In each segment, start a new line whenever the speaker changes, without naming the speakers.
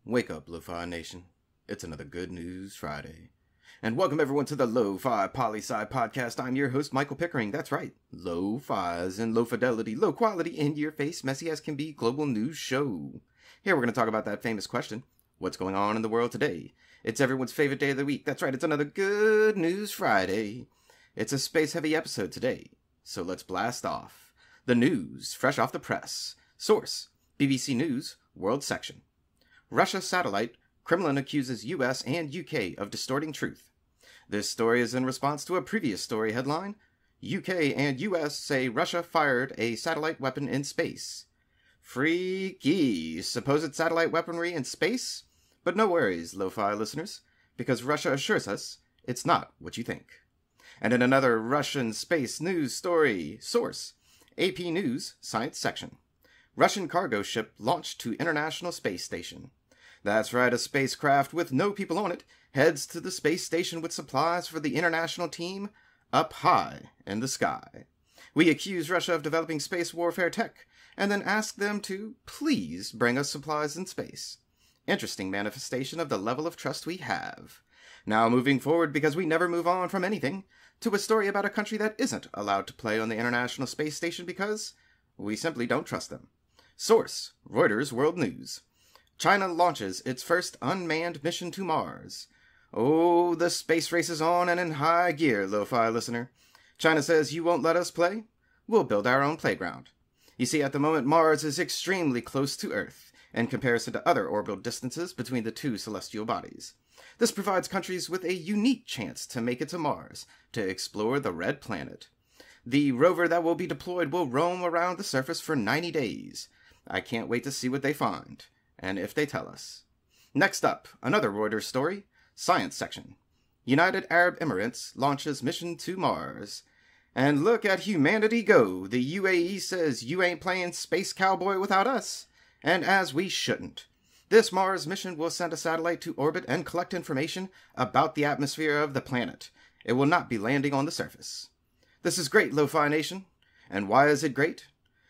Wake up, Lo-Fi Nation. It's another Good News Friday. And welcome everyone to the Lofi Poli Sci podcast. I'm your host, Michael Pickering. That's right. Lo-Fi's and low fidelity, low quality, in-your-face, messy as can be global news show. Here we're going to talk about that famous question. What's going on in the world today? It's everyone's favorite day of the week. That's right. It's another Good News Friday. It's a space-heavy episode today. So let's blast off. The news, fresh off the press. Source, BBC News, World Section. Russia satellite, Kremlin accuses US and UK of distorting truth. This story is in response to a previous story headline. UK and US say Russia fired a satellite weapon in space. Freaky, supposed satellite weaponry in space? But no worries, Lo-Fi listeners, because Russia assures us it's not what you think. And in another Russian space news story, source, AP News, Science Section. Russian cargo ship launched to International Space Station. That's right, a spacecraft with no people on it heads to the space station with supplies for the international team up high in the sky. We accuse Russia of developing space warfare tech and then ask them to please bring us supplies in space. Interesting manifestation of the level of trust we have. Now moving forward, because we never move on from anything, to a story about a country that isn't allowed to play on the International Space Station because we simply don't trust them. Source, Reuters World News. China launches its first unmanned mission to Mars. Oh, the space race is on and in high gear, Lo-Fi listener. China says you won't let us play? We'll build our own playground. You see, at the moment, Mars is extremely close to Earth in comparison to other orbital distances between the two celestial bodies. This provides countries with a unique chance to make it to Mars to explore the Red Planet. The rover that will be deployed will roam around the surface for 90 days. I can't wait to see what they find, and if they tell us. Next up, another Reuters story, Science Section. United Arab Emirates launches mission to Mars. And look at humanity go. The UAE says you ain't playing space cowboy without us. And as we shouldn't. This Mars mission will send a satellite to orbit and collect information about the atmosphere of the planet. It will not be landing on the surface. This is great, Lo-Fi Nation. And why is it great?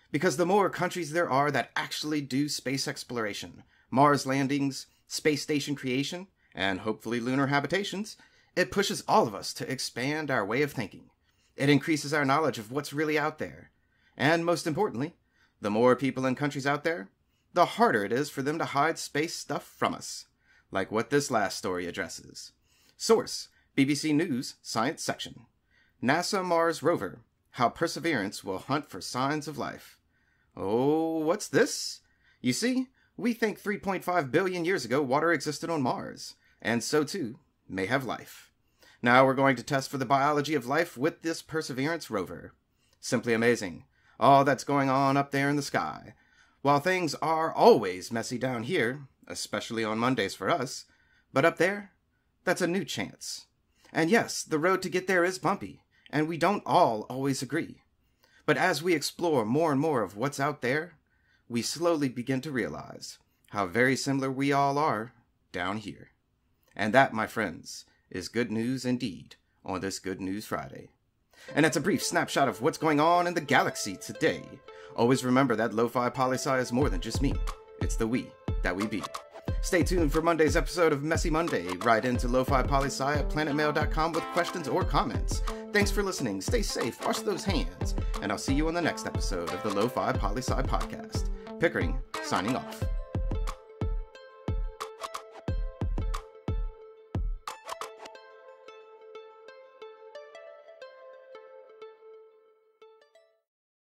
Because the more countries there are that actually do space exploration, Mars landings, space station creation, and hopefully lunar habitations, it pushes all of us to expand our way of thinking. It increases our knowledge of what's really out there. And most importantly, the more people and countries out there, the harder it is for them to hide space stuff from us, like what this last story addresses. Source, BBC News, Science Section. NASA Mars rover, how Perseverance will hunt for signs of life. Oh, what's this? You see, we think 3.5 billion years ago water existed on Mars, and so too may have life. Now we're going to test for the biology of life with this Perseverance rover. Simply amazing. All that's going on up there in the sky. While things are always messy down here, especially on Mondays for us, but up there, that's a new chance. And yes, the road to get there is bumpy, and we don't all always agree. But as we explore more and more of what's out there, we slowly begin to realize how very similar we all are down here. And that, my friends, is good news indeed on this Good News Friday. And that's a brief snapshot of what's going on in the galaxy today. Always remember that Lofi Poli Sci is more than just me. It's the we that we be. Stay tuned for Monday's episode of Messy Monday. Write into lofipolisci at planetmail.com with questions or comments. Thanks for listening. Stay safe. Wash those hands. And I'll see you on the next episode of the Lofi Poli Sci podcast. Pickering, signing off.